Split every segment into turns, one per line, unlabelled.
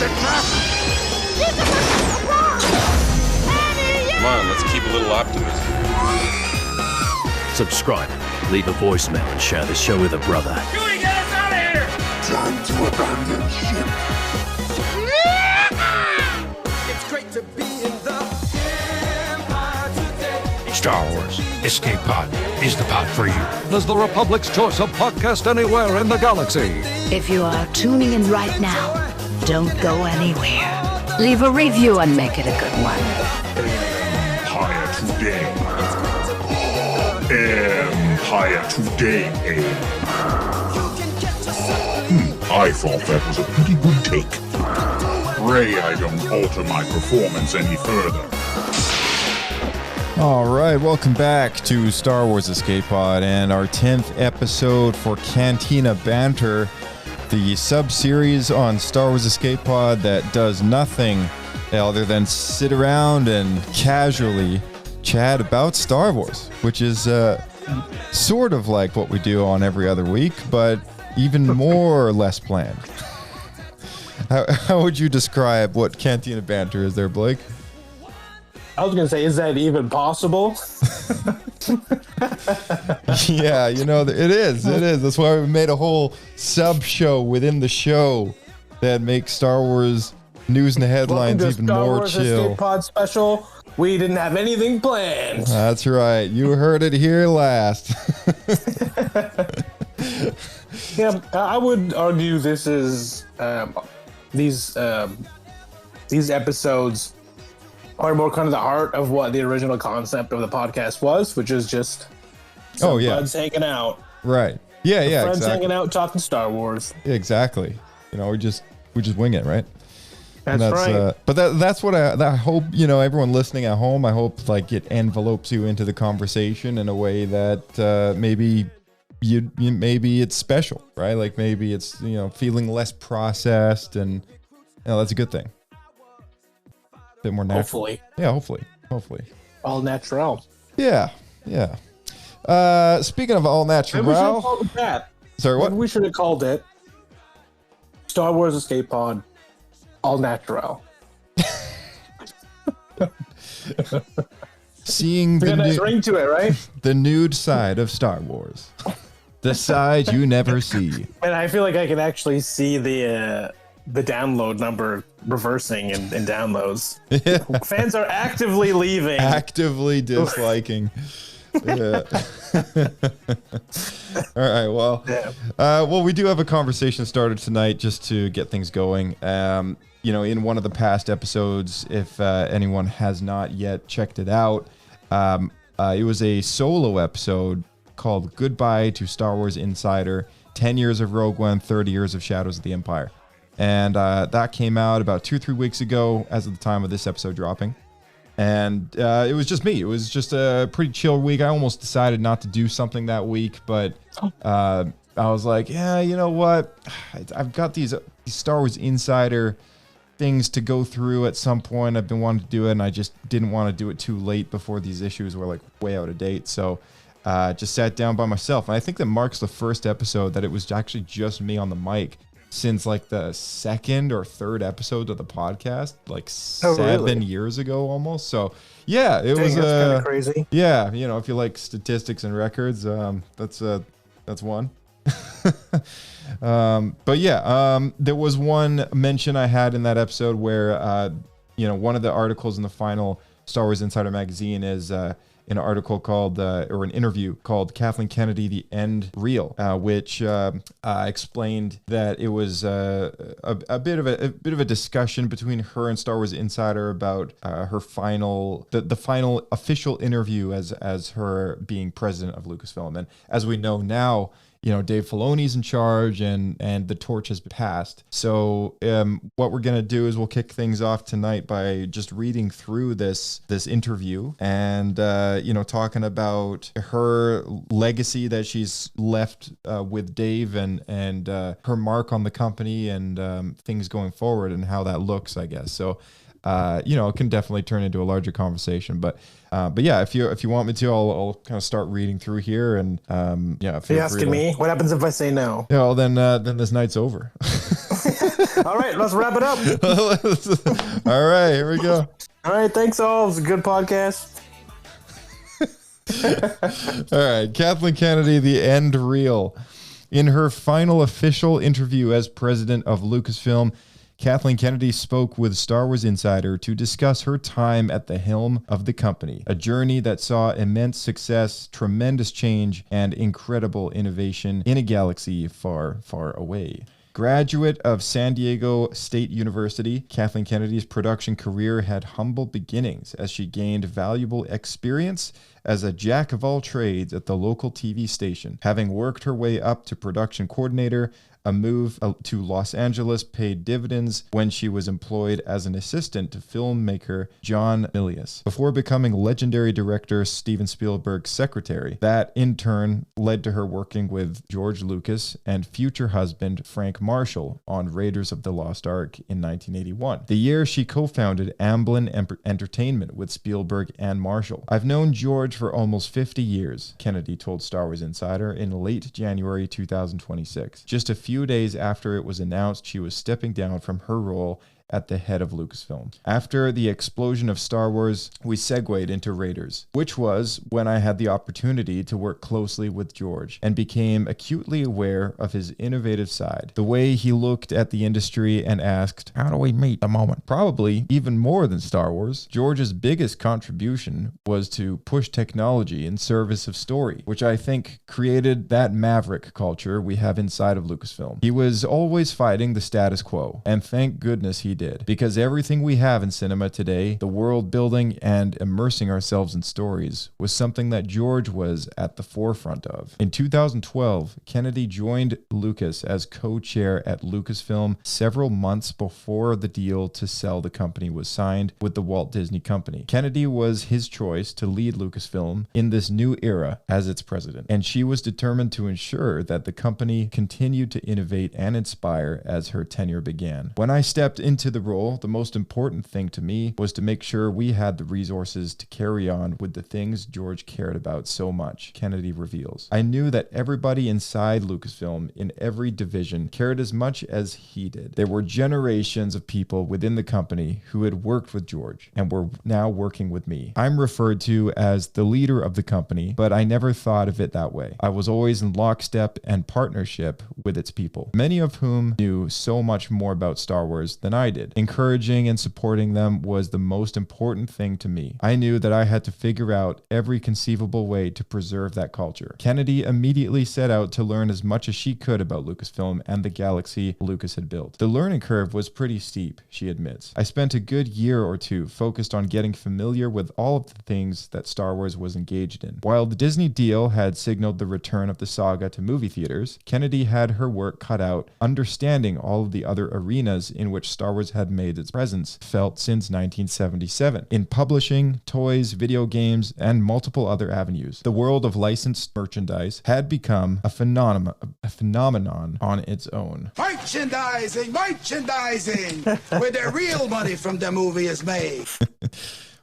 Come on, let's keep a little optimism.
Subscribe, leave a voicemail, and share the show with a brother.
Huey, get us out of here!
Time to abandon ship.
It's great to be in the Empire today.
Star Wars Escape Pod is the pod for you. As the Republic's choice of podcast anywhere in the galaxy.
If you are tuning in right now, don't go anywhere. Leave a review and make it a good one.
Empire today. Empire today. I thought that was a pretty good take. Pray I don't alter my performance any further.
All right, welcome back to Star Wars Escape Pod and our 10th episode for Cantina Banter, the sub-series on Star Wars Escape Pod that does nothing other than sit around and casually chat about Star Wars, which is sort of like what we do on every other week, but even more or less planned. How would you describe what Cantina Banter is there, Blake?
I was going to say, is that even possible?
Yeah, you know, it is. That's why we made a whole sub-show within the show that makes Star Wars news and headlines even
Star
more
Wars
chill.
Escape Pod special. We didn't have anything planned.
That's right. You heard it here last.
Yeah, I would argue this is these episodes are more kind of the heart of what the original concept of the podcast was, which is just buds hanging out.
Right. Yeah,
Friends
exactly.
hanging out, talking Star Wars.
Exactly. You know, we just wing it, right?
That's right.
But that's what I hope, you know, everyone listening at home, I hope like it envelopes you into the conversation in a way that maybe maybe it's special, right? Like maybe it's, you know, feeling less processed, and you know, that's a good thing. A bit more natural.
Hopefully.
Yeah, hopefully.
All natural.
Yeah. Speaking of all natural,
Maybe we should have called it that.
Sorry, what?
Maybe we should have called it Star Wars Escape Pod All Natural.
Seeing
Got a nice ring to it, right?
the nude side of Star Wars. The side you never see.
And I feel like I can actually see the download number reversing in downloads. Fans are actively leaving.
Actively disliking. Yeah. All right. Well, well, we do have a conversation started tonight just to get things going. You know, in one of the past episodes, if anyone has not yet checked it out, it was a solo episode called Goodbye to Star Wars Insider, 10 years of Rogue One, 30 years of Shadows of the Empire. And that came out about 2-3 weeks ago as of the time of this episode dropping. And it was just me. It was just a pretty chill week. I almost decided not to do something that week, but I was like, yeah, you know what? I've got these Star Wars Insider things to go through at some point. I've been wanting to do it, and I just didn't want to do it too late before these issues were like way out of date. So just sat down by myself. And I think that marks the first episode that it was actually just me on the mic since like the second or third episode of the podcast, like 7 years ago almost. So yeah, it was
that's kind of crazy.
Yeah, you know, if you like statistics and records, that's one. But yeah, there was one mention I had in that episode where you know, one of the articles in the final Star Wars Insider magazine is an article called, or an interview called Kathleen Kennedy, The End Real, which explained that it was a bit of a discussion between her and Star Wars Insider about her final, the final official interview as her being president of Lucasfilm. And as we know now, you know, Dave Filoni's in charge, and the torch has passed. So what we're going to do is we'll kick things off tonight by just reading through this interview and, you know, talking about her legacy that she's left with Dave and her mark on the company and things going forward and how that looks, I guess. So, you know, it can definitely turn into a larger conversation, but yeah, if you want me to, I'll kind of start reading through here, and yeah.
Are you asking me? What happens if I say no?
Yeah, well, then this night's over.
All right, let's wrap it up.
All right, here we go.
All right, thanks all. It was a good podcast.
All right, Kathleen Kennedy, the end reel. In her final official interview as president of Lucasfilm, Kathleen Kennedy spoke with Star Wars Insider to discuss her time at the helm of the company, a journey that saw immense success, tremendous change, and incredible innovation in a galaxy far, far away. Graduate of San Diego State University, Kathleen Kennedy's production career had humble beginnings as she gained valuable experience as a jack of all trades at the local TV station. Having worked her way up to production coordinator, a move to Los Angeles paid dividends when she was employed as an assistant to filmmaker John Milius, before becoming legendary director Steven Spielberg's secretary. That, in turn, led to her working with George Lucas and future husband Frank Marshall on Raiders of the Lost Ark in 1981, the year she co-founded Amblin Entertainment with Spielberg and Marshall. "I've known George for almost 50 years, Kennedy told Star Wars Insider in late January 2026. Just a few days after it was announced she was stepping down from her role at the head of Lucasfilm. After the explosion of Star Wars, we segued into Raiders, which was when I had the opportunity to work closely with George and became acutely aware of his innovative side, the way he looked at the industry and asked, how do we meet the moment? Probably even more than Star Wars, George's biggest contribution was to push technology in service of story, which I think created that maverick culture we have inside of Lucasfilm. He was always fighting the status quo, and thank goodness he did, because everything we have in cinema today, the world building and immersing ourselves in stories, was something that George was at the forefront of. In 2012, Kennedy joined Lucas as co-chair at Lucasfilm several months before the deal to sell the company was signed with the Walt Disney Company. Kennedy was his choice to lead Lucasfilm in this new era as its president, and she was determined to ensure that the company continued to innovate and inspire as her tenure began. When I stepped into the role, the most important thing to me was to make sure we had the resources to carry on with the things George cared about so much, Kennedy reveals. I knew that everybody inside Lucasfilm in every division cared as much as he did. There were generations of people within the company who had worked with George and were now working with me. I'm referred to as the leader of the company, but I never thought of it that way. I was always in lockstep and partnership with its people, many of whom knew so much more about Star Wars than I did. Encouraging and supporting them was the most important thing to me. I knew that I had to figure out every conceivable way to preserve that culture. Kennedy immediately set out to learn as much as she could about Lucasfilm and the galaxy Lucas had built. The learning curve was pretty steep, she admits. I spent a good year or two focused on getting familiar with all of the things that Star Wars was engaged in. While the Disney deal had signaled the return of the saga to movie theaters, Kennedy had her work cut out understanding all of the other arenas in which Star Wars had made its presence felt since 1977 in publishing, toys, video games, and multiple other avenues. The world of licensed merchandise had become a phenomenon on its own.
Merchandising, where the real money from the movie is made.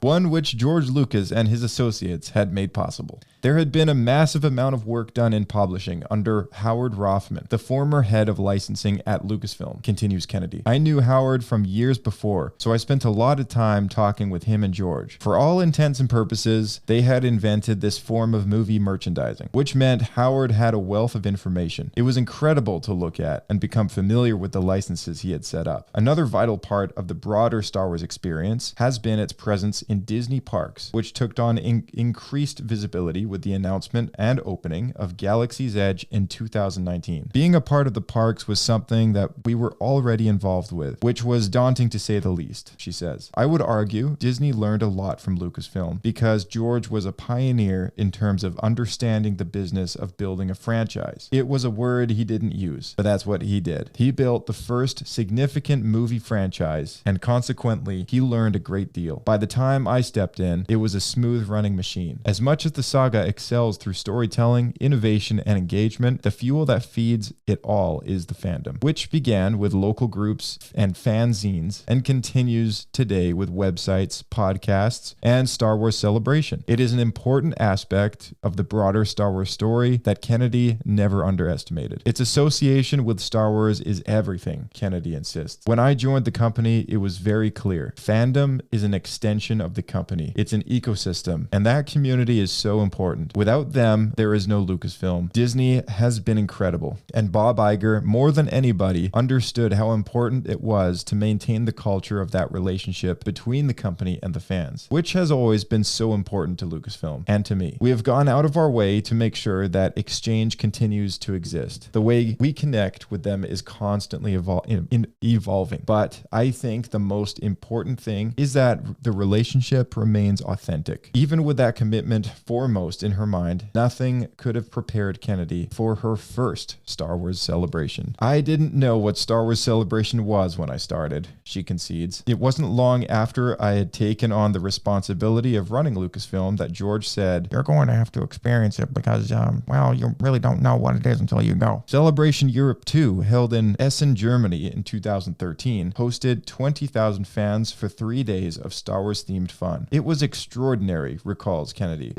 One which George Lucas and his associates had made possible. There had been a massive amount of work done in publishing under Howard Rothman, the former head of licensing at Lucasfilm, continues Kennedy. I knew Howard from years before, so I spent a lot of time talking with him and George. For all intents and purposes, they had invented this form of movie merchandising, which meant Howard had a wealth of information. It was incredible to look at and become familiar with the licenses he had set up. Another vital part of the broader Star Wars experience has been its presence in Disney parks, which took on increased visibility with the announcement and opening of Galaxy's Edge in 2019. Being a part of the parks was something that we were already involved with, which was daunting to say the least, she says. I would argue Disney learned a lot from Lucasfilm because George was a pioneer in terms of understanding the business of building a franchise. It was a word he didn't use, but that's what he did. He built the first significant movie franchise, and consequently, he learned a great deal. By the time time I stepped in, it was a smooth running machine. As much as the saga excels through storytelling, innovation, and engagement, the fuel that feeds it all is the fandom, which began with local groups and fanzines and continues today with websites, podcasts, and Star Wars Celebration. It is an important aspect of the broader Star Wars story that Kennedy never underestimated. Its association with Star Wars is everything, Kennedy insists. When I joined the company, it was very clear. Fandom is an extension of the company. It's an ecosystem, and that community is so important. Without them, there is no Lucasfilm. Disney has been incredible, and Bob Iger, more than anybody, understood how important it was to maintain the culture of that relationship between the company and the fans, which has always been so important to Lucasfilm and to me. We have gone out of our way to make sure that exchange continues to exist. The way we connect with them is constantly evolving, but I think the most important thing is that the relationship remains authentic. Even with that commitment foremost in her mind, nothing could have prepared Kennedy for her first Star Wars Celebration. I didn't know what Star Wars Celebration was when I started, she concedes. It wasn't long after I had taken on the responsibility of running Lucasfilm that George said, "You're going to have to experience it because, well, you really don't know what it is until you go." Celebration Europe 2, held in Essen, Germany in 2013, hosted 20,000 fans for 3 days of Star Wars themed fun. It was extraordinary, recalls Kennedy.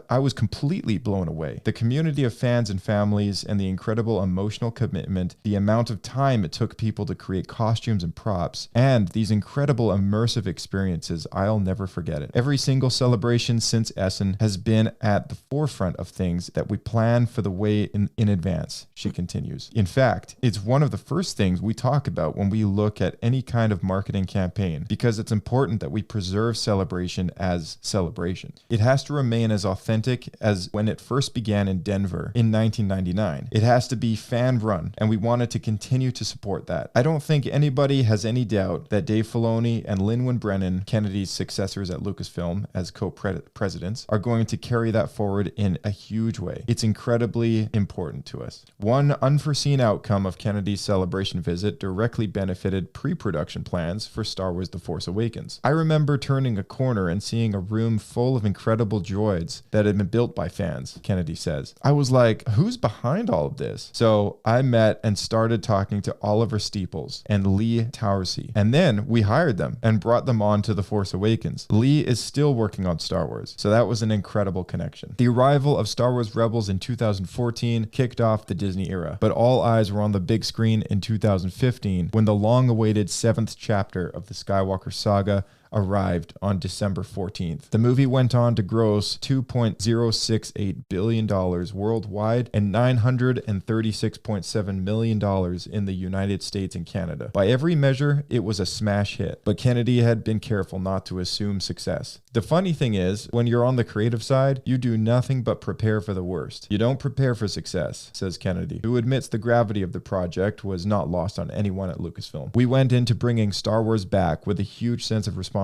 I was completely blown away. The community of fans and families and the incredible emotional commitment, the amount of time it took people to create costumes and props, and these incredible immersive experiences, I'll never forget it. Every single celebration since Essen has been at the forefront of things that we plan for the way in advance, she continues. In fact, it's one of the first things we talk about when we look at any kind of marketing campaign, because it's important that we preserve celebration as celebration. It has to remain as authentic as when it first began in Denver in 1999. It has to be fan-run, and we wanted to continue to support that. I don't think anybody has any doubt that Dave Filoni and Lin-Manuel Brennan, Kennedy's successors at Lucasfilm as co-presidents, are going to carry that forward in a huge way. It's incredibly important to us. One unforeseen outcome of Kennedy's Celebration visit directly benefited pre-production plans for Star Wars The Force Awakens. I remember turning a corner and seeing a room full of incredible droids that had been built by fans, Kennedy says. I was like, who's behind all of this? So I met and started talking to Oliver Steeples and Lee Taurasi, and then we hired them and brought them on to The Force Awakens. Lee is still working on Star Wars, so that was an incredible connection. The arrival of Star Wars Rebels in 2014 kicked off the Disney era, but all eyes were on the big screen in 2015 when the long-awaited 7th chapter of the Skywalker saga arrived on December 14th. The movie went on to gross $2.068 billion worldwide and $936.7 million in the United States and Canada. By every measure, it was a smash hit, but Kennedy had been careful not to assume success. The funny thing is, when you're on the creative side, you do nothing but prepare for the worst. You don't prepare for success, says Kennedy, who admits the gravity of the project was not lost on anyone at Lucasfilm. We went into bringing Star Wars back with a huge sense of responsibility,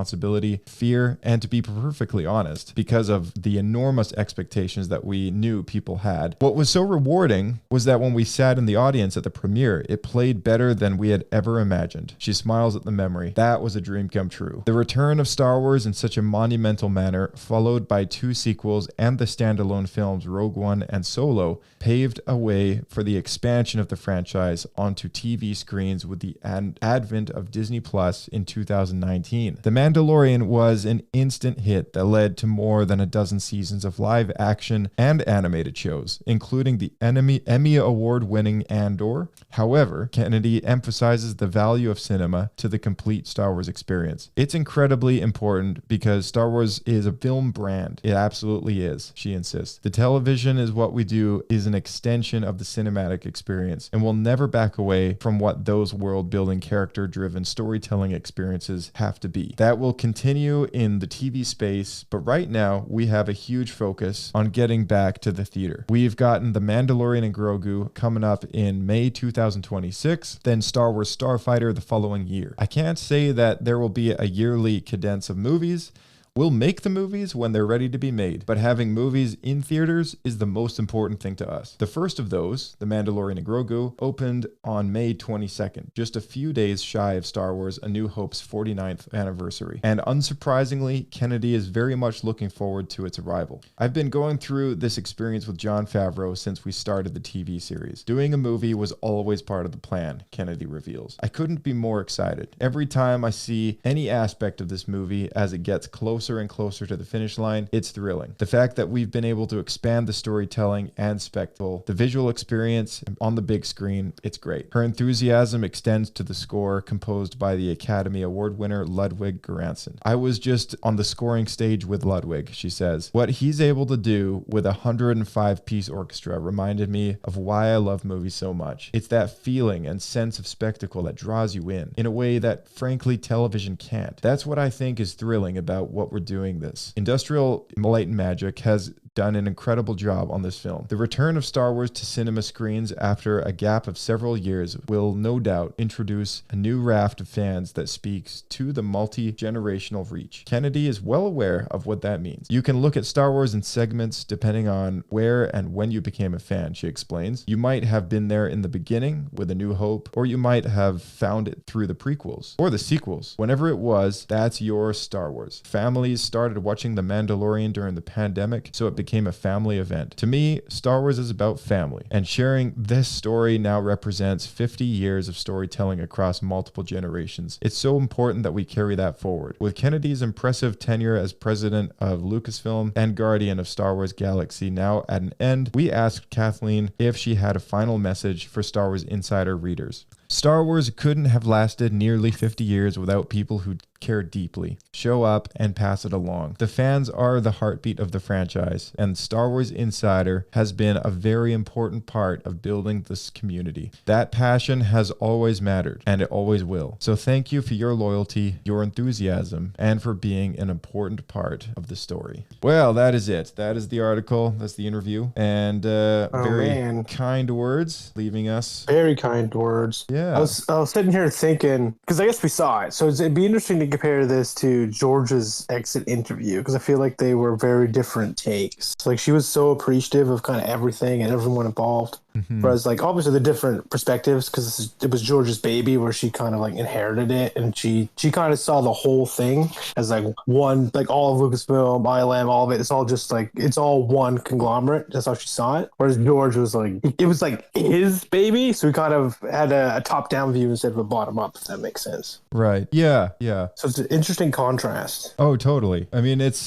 fear, and to be perfectly honest, because of the enormous expectations that we knew people had. What was so rewarding was that when we sat in the audience at the premiere, it played better than we had ever imagined. She smiles at the memory. That was a dream come true. The return of Star Wars in such a monumental manner, followed by 2 sequels and the standalone films Rogue One and Solo, paved a way for the expansion of the franchise onto TV screens with the advent of Disney Plus in 2019. The Mandalorian was an instant hit that led to more than a dozen seasons of live action and animated shows, including the Emmy Award-winning Andor. However, Kennedy emphasizes the value of cinema to the complete Star Wars experience. It's incredibly important because Star Wars is a film brand. It absolutely is, she insists. The television is what we do, is an extension of the cinematic experience, and we'll never back away from what those world-building, character-driven storytelling experiences have to be. That will continue in the TV space, but right now we have a huge focus on getting back to the theater. We've gotten The Mandalorian and Grogu coming up in May 2026, then Star Wars Starfighter the following year. I can't say that there will be a yearly cadence of movies. We'll make the movies when they're ready to be made, but having movies in theaters is the most important thing to us. The first of those, The Mandalorian and Grogu, opened on May 22nd, just a few days shy of Star Wars A New Hope's 49th anniversary. And unsurprisingly, Kennedy is very much looking forward to its arrival. I've been going through this experience with Jon Favreau since we started the TV series. Doing a movie was always part of the plan, Kennedy reveals. I couldn't be more excited. Every time I see any aspect of this movie as it gets closer and closer to the finish line, it's thrilling. The fact that we've been able to expand the storytelling and spectacle, the visual experience on the big screen, it's great. Her enthusiasm extends to the score composed by the Academy Award winner Ludwig Göransson. I was just on the scoring stage with Ludwig, she says. What he's able to do with a 105-piece orchestra reminded me of why I love movies so much. It's that feeling and sense of spectacle that draws you in a way that, frankly, television can't. That's what I think is thrilling about what we're doing this. Industrial Light and Magic has done an incredible job on this film. The return of Star Wars to cinema screens after a gap of several years will no doubt introduce a new raft of fans that speaks to the multi-generational reach. Kennedy is well aware of what that means. You can look at Star Wars in segments depending on where and when you became a fan, she explains. You might have been there in the beginning with A New Hope, or you might have found it through the prequels or the sequels. Whenever it was, that's your Star Wars. Families started watching The Mandalorian during the pandemic, so it became a family event. To me, Star Wars is about family, and sharing this story now represents 50 years of storytelling across multiple generations. It's so important that we carry that forward. With Kennedy's impressive tenure as president of Lucasfilm and guardian of Star Wars Galaxy now at an end, we asked Kathleen if she had a final message for Star Wars Insider readers. Star Wars couldn't have lasted nearly 50 years without people who care deeply, show up, and pass it along. The fans are the heartbeat of the franchise, and Star Wars Insider has been a very important part of building this community. That passion has always mattered, and it always will. So thank you for your loyalty, your enthusiasm, and for being an important part of the story. Well, that is it. That is the article. That's the interview. And very kind words, leaving us.
Very kind words.
Yeah.
I was sitting here thinking, because I guess we saw it, so it'd be interesting to compare this to George's exit interview, because I feel like they were very different takes. Like, she was so appreciative of kind of everything and everyone involved. Whereas, like, obviously the different perspectives, because it was George's baby where she kind of like inherited it, and she kind of saw the whole thing as like one, like all of Lucasfilm, ILM, all of it. It's all just like, it's all one conglomerate. That's how she saw it. Whereas George was like, it was like his baby, so he kind of had a top-down view instead of a bottom-up, if that makes sense.
Right. Yeah. Yeah.
So it's an interesting contrast.
Oh, totally. I mean, it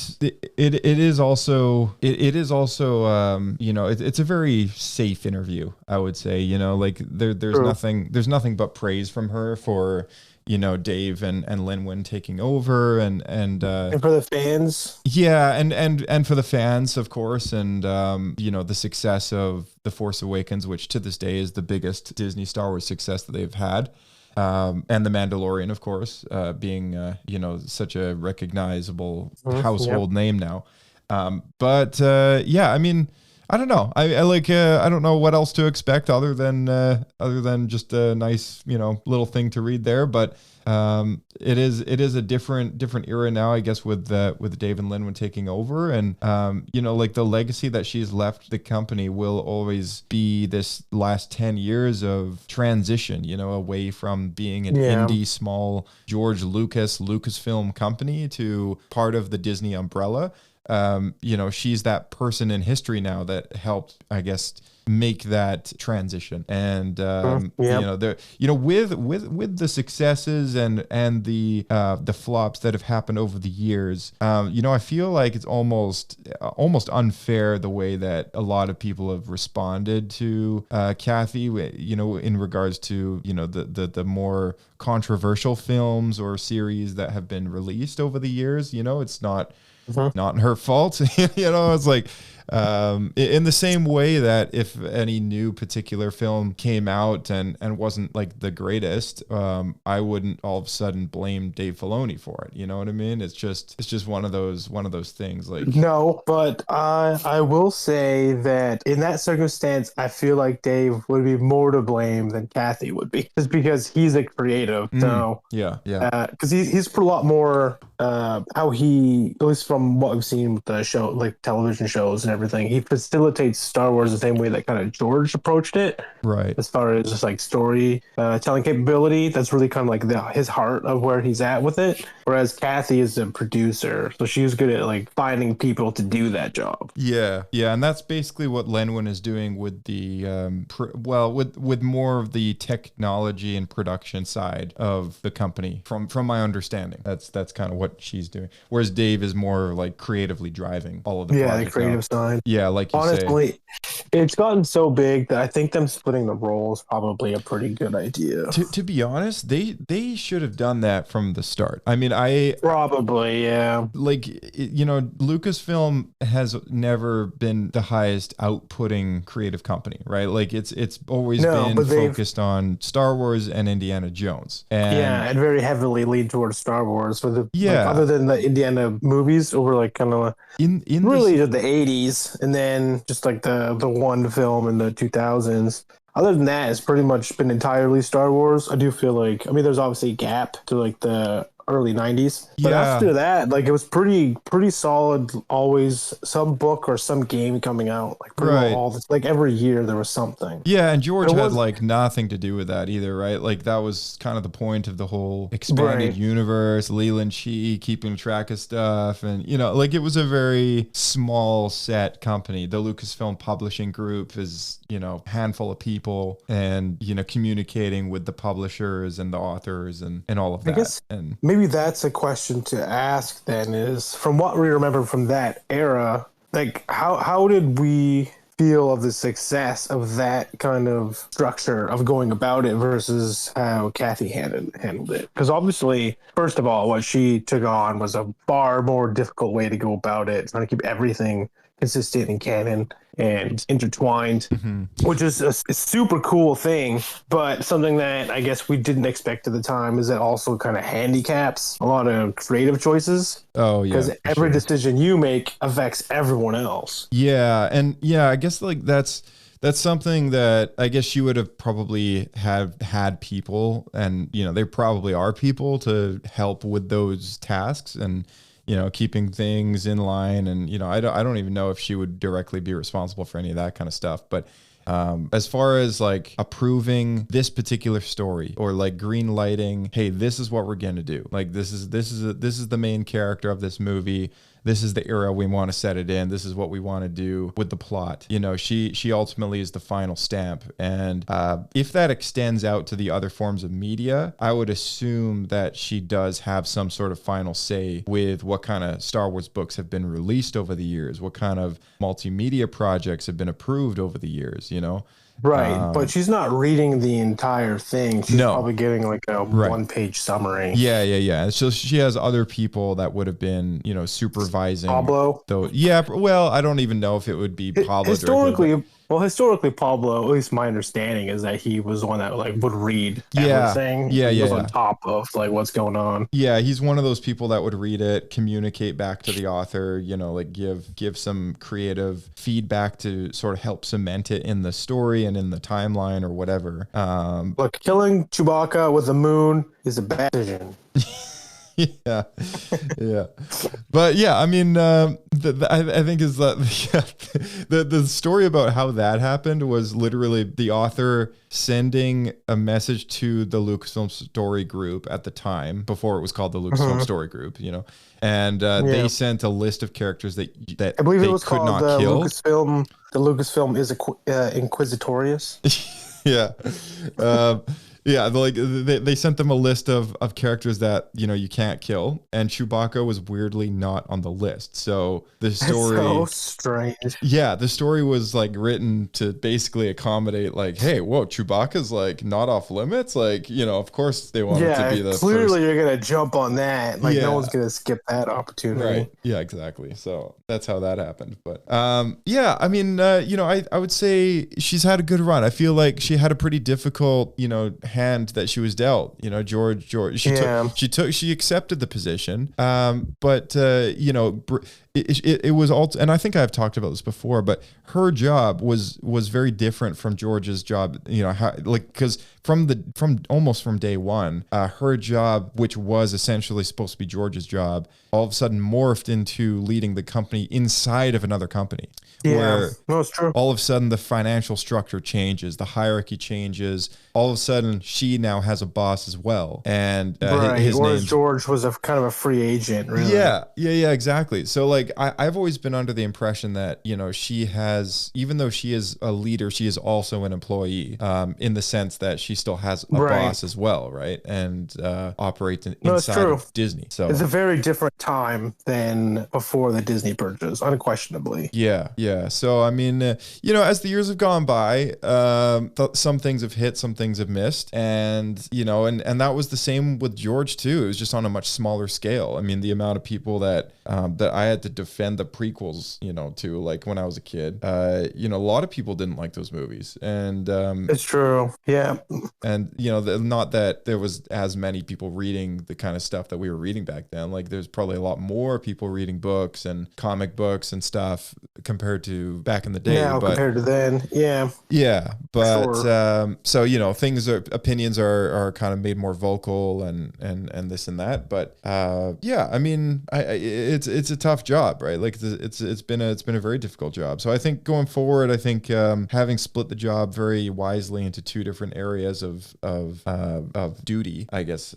is also you know, it's a very safe interview, I would say. You know, like there's nothing but praise from her for, you know, Dave and Linwin taking over and
for the fans.
Yeah, and for the fans, of course, and you know, the success of The Force Awakens, which to this day is the biggest Disney Star Wars success that they've had. And The Mandalorian, of course, being you know, such a recognizable household name now. But yeah, I mean, I don't know. I like I don't know what else to expect other than just a nice, you know, little thing to read there. But it is a different era now, I guess, with Dave and Linwin taking over, and you know, like the legacy that she's left the company will always be this last 10 years of transition, you know, away from being an indie small George Lucasfilm company to part of the Disney umbrella. You know, she's that person in history now that helped, I guess, make that transition. And you know, with the successes and the flops that have happened over the years, you know, I feel like it's almost unfair the way that a lot of people have responded to Kathy, you know, in regards to, you know, the more controversial films or series that have been released over the years. You know, it's not her fault. You know, it's like, In the same way that if any new particular film came out and wasn't like the greatest, I wouldn't all of a sudden blame Dave Filoni for it. You know what I mean? It's just one of those things. Like,
No, but I will say that in that circumstance, I feel like Dave would be more to blame than Kathy would be, just because he's a creative. So
yeah,
because he's put a lot more how he, at least from what we've seen with the show, like television shows and everything, he facilitates Star Wars the same way that kind of George approached it.
Right.
As far as just like story telling capability, that's really kind of like his heart of where he's at with it. Whereas Kathy is a producer, so she's good at like finding people to do that job.
Yeah, and that's basically what Lenwin is doing with the with more of the technology and production side of the company. From my understanding, that's kind of what she's doing. Whereas Dave is more like creatively driving all of the
the creative side.
Yeah, like you
honestly, it's gotten so big that I think them splitting the roles probably a pretty good idea.
To be honest, they should have done that from the start. I mean,
probably, yeah.
Like, you know, Lucasfilm has never been the highest outputting creative company, right? Like it's always been focused on Star Wars and Indiana Jones.
And very heavily lead towards Star Wars for the other than the Indiana movies over like kind of in really the 80s, and then just like the one film in the 2000s. Other than that, it's pretty much been entirely Star Wars. I do feel like, I mean, there's obviously a gap to like the early 90s, but after that, like it was pretty solid. Always some book or some game coming out, like like every year there was something.
Yeah, and George had like nothing to do with that either, right? Like that was kind of the point of the whole expanded universe, Leland Shee keeping track of stuff, and you know, like it was a very small set company. The Lucasfilm Publishing Group is, you know, a handful of people, and you know, communicating with the publishers and the authors and all of that. I guess
maybe that's a question to ask then, is from what we remember from that era, like how did we feel of the success of that kind of structure of going about it versus how Kathy handled it? Because obviously, first of all, what she took on was a far more difficult way to go about it, trying to keep everything consistent and canon and intertwined, which is a super cool thing, but something that I guess we didn't expect at the time is that also kind of handicaps a lot of creative choices.
Oh yeah,
because every decision you make affects everyone else.
Yeah, and I guess like that's something that I guess you would have probably have had people, and you know, there probably are people to help with those tasks and, you know, keeping things in line. And, you know, I don't even know if she would directly be responsible for any of that kind of stuff. But as far as like approving this particular story or like green lighting, hey, this is what we're going to do. Like, this is the main character of this movie. This is the era we want to set it in. This is what we want to do with the plot. You know, she ultimately is the final stamp. And if that extends out to the other forms of media, I would assume that she does have some sort of final say with what kind of Star Wars books have been released over the years, what kind of multimedia projects have been approved over the years, you know?
Right, but she's not reading the entire thing. She's probably getting like a one-page summary.
Yeah. So she has other people that would have been, you know, supervising.
Pablo?
Though, yeah, well, I don't even know if it would be Pablo.
Historically, Pablo, at least my understanding is that he was the one that like would read everything. He was on top of like what's going on.
Yeah, he's one of those people that would read it, communicate back to the author, you know, like give some creative feedback to sort of help cement it in the story and in the timeline or whatever.
Look, killing Chewbacca with the moon is a bad decision.
yeah. But yeah, I mean, I think is that the story about how that happened was literally the author sending a message to the Lucasfilm Story Group at the time, before it was called the Lucasfilm Story Group, you know, and they sent a list of characters that
I believe
they
it was
could
called
not kill.
The Lucasfilm is Inquisitorious.
Yeah. Yeah, they sent them a list of characters that you can't kill, and Chewbacca was weirdly not on the list. So the story,
so strange.
Yeah, the story was like written to basically accommodate, like, hey, whoa, Chewbacca's like not off limits. Like, of course they want it to be the
clearly
first.
you're gonna jump on that. Like, no one's gonna skip that opportunity.
Right. Yeah, exactly. So that's how that happened. But yeah, I mean, I would say she's had a good run. I feel like she had a pretty difficult, hand that she was dealt. George, she accepted the position. But it was all, and I think I've talked about this before, but her job was very different from George's job. Because from day one, her job, which was essentially supposed to be George's job, all of a sudden morphed into leading the company inside of another company.
Yeah,
where
no, it's true.
All of a sudden the financial structure changes, the hierarchy changes. All of a sudden she now has a boss as well, and his name.
George was a kind of a free agent, really.
Yeah, exactly. So like I've always been under the impression that she has, even though she is a leader, she is also an employee, in the sense that she still has a boss as well, right? And operates inside of Disney. So
it's a very different time than before the Disney purchase, unquestionably.
Yeah. So I mean, as the years have gone by, some things have hit, some things have missed, and and that was the same with George too. It was just on a much smaller scale. I mean, the amount of people that I had to defend the prequels, to, like, when I was a kid, a lot of people didn't like those movies, and
it's true. Yeah.
And not that there was as many people reading the kind of stuff that we were reading back then. Like, there's probably a lot more people reading books and comic books and stuff compared to back in the day.
Yeah, compared to then.
Yeah, but
sure.
So opinions are kind of made more vocal and this and that. But yeah, I mean, it's a tough job, right? Like, it's been a very difficult job. So I think going forward, having split the job very wisely into two different areas of duty, I guess,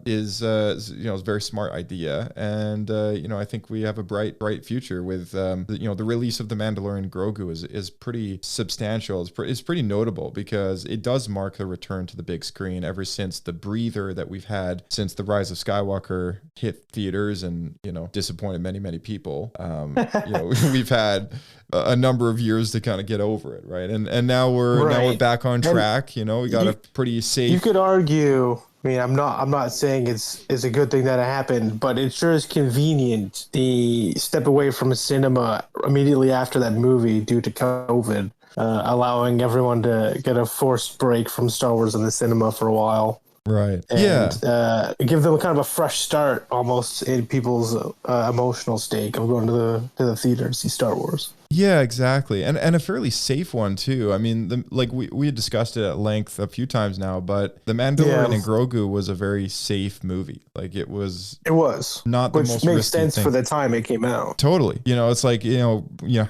is a very smart idea. And I think we have a bright future with the release of The Mandalorian Grogu is pretty substantial. It's pretty notable because it does mark a return to the big screen ever since the breather that we've had since The Rise of Skywalker hit theaters and disappointed many people. We've had a number of years to kind of get over it, right? And now we're back on track. We got a pretty safe.
You could argue. I mean, I'm not saying it's a good thing that it happened, but it sure is convenient. The step away from cinema immediately after that movie due to COVID, allowing everyone to get a forced break from Star Wars in the cinema for a while.
Right.
And, give them kind of a fresh start almost in people's emotional stake of going to the theater to see Star Wars.
Yeah, exactly. And a fairly safe one too. I mean, we had discussed it at length a few times now, but The Mandalorian and Grogu was a very safe movie. Like, it was not the most risky
which makes sense
thing.
for the time it came out.
Totally. It's like,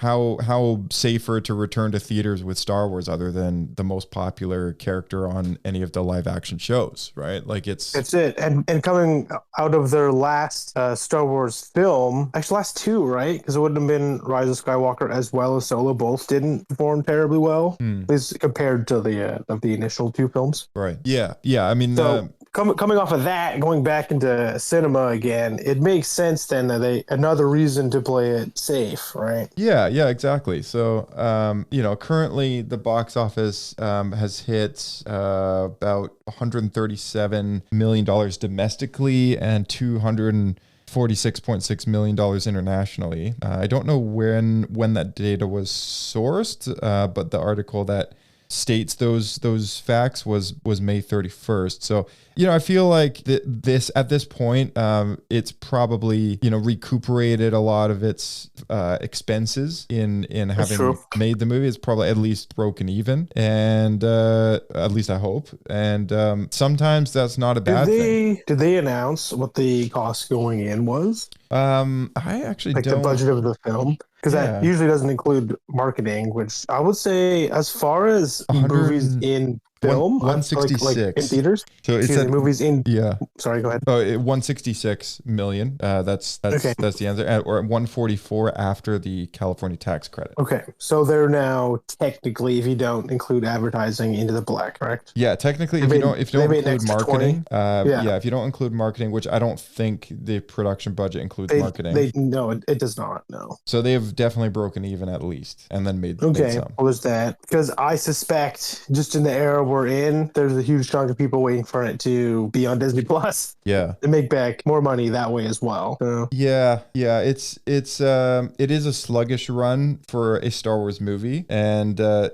how safer to return to theaters with Star Wars other than the most popular character on any of the live action shows, right? Like, that's
it. And coming out of their last Star Wars film, actually last two, right? Because it wouldn't have been Rise of Skywalker as well as Solo. Both didn't perform terribly well, at least compared to the initial two films.
Right. Yeah. I mean,
so coming off of that, going back into cinema again, it makes sense then that another reason to play it safe, right?
Yeah, exactly. So, currently the box office has hit about $137 million domestically and $246.6 million internationally. I don't know when that data was sourced, but the article that states those facts was May 31st. So, I feel like this at this point, it's probably, recuperated a lot of its expenses in having made the movie. It's probably at least broken even, and at least I hope. And sometimes that's not a bad thing.
Did they announce what the cost going in was?
I actually don't.
The budget of the film. Because that usually doesn't include marketing, which I would say, as far as movies in film? Like,
166
in theaters?
So it's
Excuse me, movies in.
Yeah.
Sorry, go ahead.
166 million. That's
Okay.
that's the answer. Or 144 after the California tax credit.
Okay, so they're now technically, if you don't include advertising, into the black, correct?
Yeah, technically,
They
if you
made-
don't
they made
include
an extra
marketing,
20.
yeah, if you don't include marketing, which I don't think the production budget includes marketing,
No, it does not. No.
so they have definitely broken even at least, and then made
Okay,
some.
well, there's that. Because I suspect, just in the era we're in, there's a huge chunk of people waiting for it to be on Disney Plus
Yeah.
to make back more money that way as well. So,
Yeah, it is a sluggish run for a Star Wars movie, and
I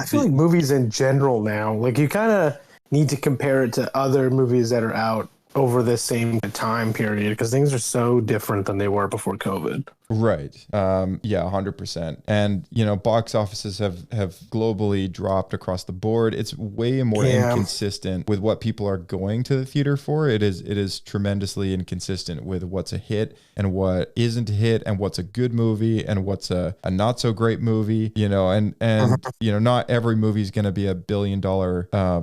feel like movies in general now, like you kind of need to compare it to other movies that are out over the same time period because things are so different than they were before COVID.
Right. Yeah, 100%. And, box offices have globally dropped across the board. It's way more inconsistent with what people are going to the theater for. It is tremendously inconsistent with what's a hit and what isn't a hit and what's a good movie and what's a not so great movie, and not every movie is going to be $1 billion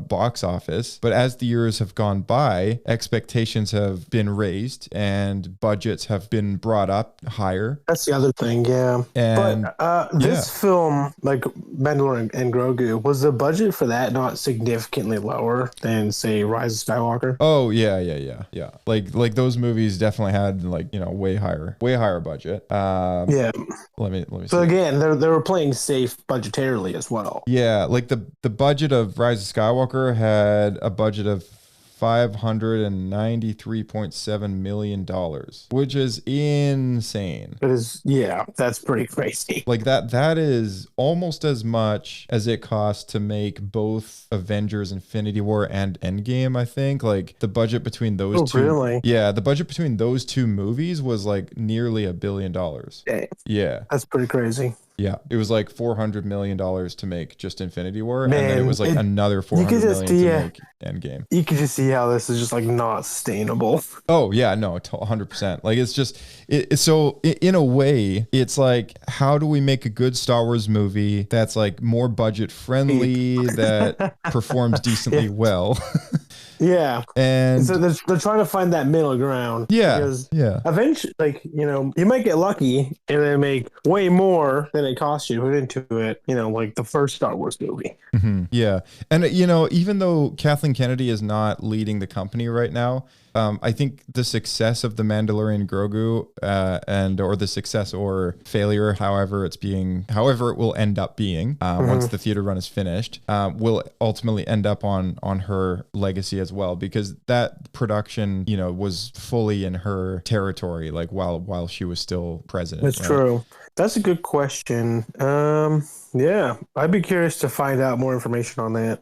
box office. But as the years have gone by, expectations have been raised and budgets have been brought up higher.
That's the other thing, yeah.
And
but this film, like Mandalorian and Grogu, was the budget for that not significantly lower than, say, Rise of Skywalker?
Oh yeah. Like those movies definitely had way higher budget.
Yeah.
Let me.
So
see.
again, they were playing safe budgetarily as well.
Yeah, like the budget of Rise of Skywalker had a budget of $593.7 million, which is insane.
It is, yeah, that's pretty crazy.
Like that is almost as much as it cost to make both Avengers Infinity War and Endgame, I think. Like the budget between those two.
Really?
Yeah, the budget between those two movies was like nearly $1 billion.
Dang.
Yeah.
That's pretty crazy.
Yeah, it was like $400 million to make just Infinity War,
Man,
and then it was like another $400 million to make Endgame.
You can just see how this is just like not sustainable.
Oh yeah, no, 100%. Like it's just so in a way, it's like, how do we make a good Star Wars movie that's like more budget friendly, that performs decently well?
Yeah,
and
so they're trying to find that middle ground.
Yeah,
because
eventually,
like you might get lucky and then make way more than it cost you to put into it. Like the first Star Wars movie.
Mm-hmm. Yeah, and even though Kathleen Kennedy is not leading the company right now, I think the success of The Mandalorian Grogu or the success or failure, however it will end up being once the theater run is finished, will ultimately end up on her legacy as well, because that production, was fully in her territory, like while she was still president.
That's true. That's a good question. Yeah, I'd be curious to find out more information on that.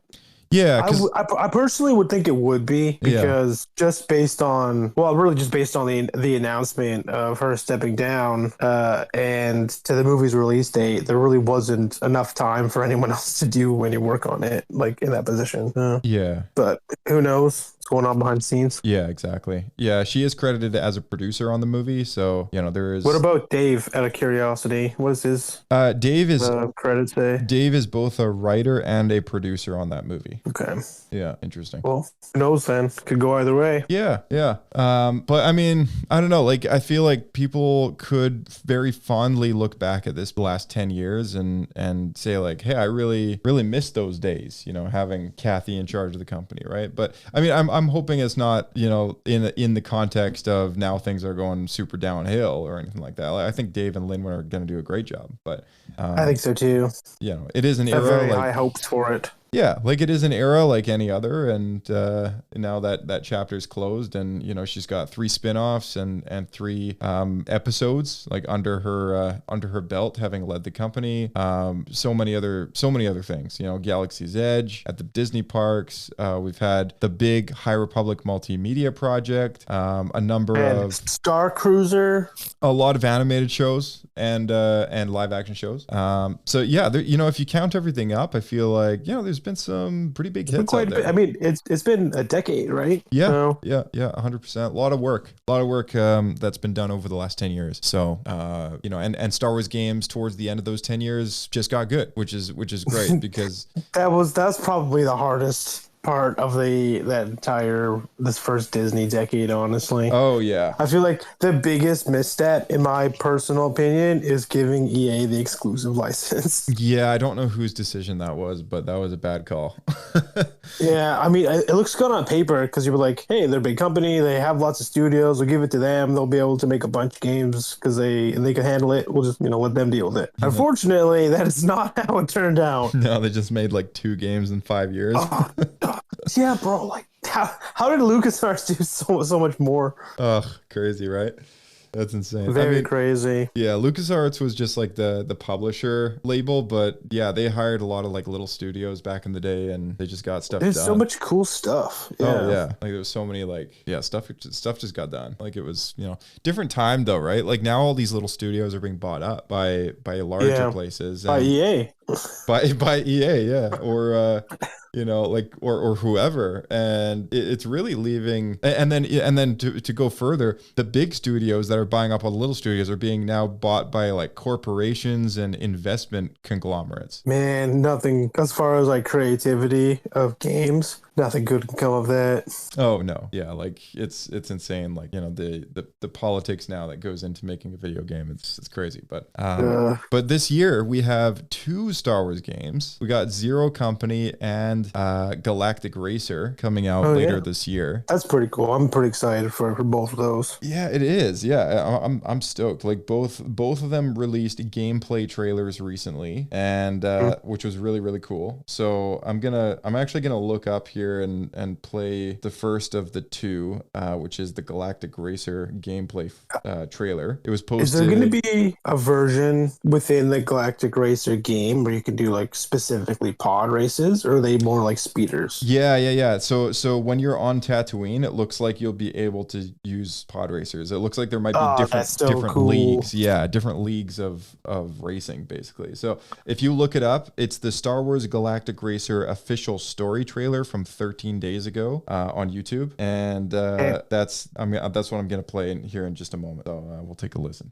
Yeah,
I personally would think it would be, because just based on the announcement of her stepping down and to the movie's release date, there really wasn't enough time for anyone else to do any work on it, like in that position.
Yeah,
but who knows what's going on behind the scenes?
Yeah, exactly. Yeah, she is credited as a producer on the movie, so there is.
What about Dave? Out of curiosity, what is his?
Dave is
credits say.
Dave is both a writer and a producer on that movie.
Okay.
Yeah, interesting.
Well, who knows then? Could go either way.
Yeah. But I mean, I don't know. Like, I feel like people could very fondly look back at this last 10 years and say like, hey, I really missed those days, having Kathy in charge of the company, right? But I mean, I'm hoping it's not, in the context of now things are going super downhill or anything like that. Like, I think Dave and Linwin are going to do a great job, but
I think so too.
It is an
I have
era.
very high hopes for it.
Yeah, like it is an era like any other, and now that chapter's closed, and she's got 3 spin-offs and 3 episodes like under her belt, having led the company. So many other things. Galaxy's Edge at the Disney parks. We've had the big High Republic multimedia project. A number of
Star Cruiser.
A lot of animated shows and live action shows. So yeah, if you count everything up, I feel like there's been some pretty big
It's been
hits out there.
I mean, it's been a decade, right?
Yeah,
So,
yeah, 100%. A lot of work that's been done over the last 10 years. So, and Star Wars games towards the end of those 10 years just got good, which is great because
that's probably the hardest part of this first Disney decade, honestly.
oh yeah.
I feel like the biggest misstep, in my personal opinion, is giving EA the exclusive license.
Yeah, I don't know whose decision that was, but that was a bad call.
Yeah, I mean, it looks good on paper because you were like, hey, they're a big company, they have lots of studios, we'll give it to them, they'll be able to make a bunch of games because they can handle it. We'll just let them deal with it. Unfortunately, that is not how it turned out.
No, they just made like 2 games in 5 years.
Yeah, bro. Like, how did LucasArts do so much more?
Ugh, crazy, right? That's insane.
Very crazy.
Yeah, LucasArts was just like the publisher label, but yeah, they hired a lot of like little studios back in the day, and they just got stuff
There's
done.
so much cool stuff. Yeah.
Oh yeah, like there was so many stuff just got done. Like it was different time though, right? Like now all these little studios are being bought up by larger places.
By EA.
By EA, yeah, or or whoever, and it's really leaving. And then to go further, the big studios that are buying up all the little studios are being now bought by like corporations and investment conglomerates.
Man, nothing as far as like creativity of games. Nothing good can come of that.
Oh no, yeah, like it's insane. Like the politics now that goes into making a video game, it's crazy. But this year we have 2 Star Wars games. We got Zero Company and Galactic Racer coming out later this year.
That's pretty cool. I'm pretty excited for both of those.
Yeah, it is. Yeah, I'm stoked. Like both of them released gameplay trailers recently, and which was really really cool. So I'm actually gonna look up here and play the first of the 2, which is the Galactic Racer gameplay trailer. It was posted.
Is there going to be a version within the Galactic Racer game where you can do like specifically pod races, or are they more like speeders?
Yeah. So when you're on Tatooine, it looks like you'll be able to use pod racers. It looks like there might be different leagues. Yeah, different leagues of racing basically. So if you look it up, it's the Star Wars Galactic Racer official story trailer from 13 days ago on YouTube, and that's what I'm gonna play here in just a moment. So we'll take a listen.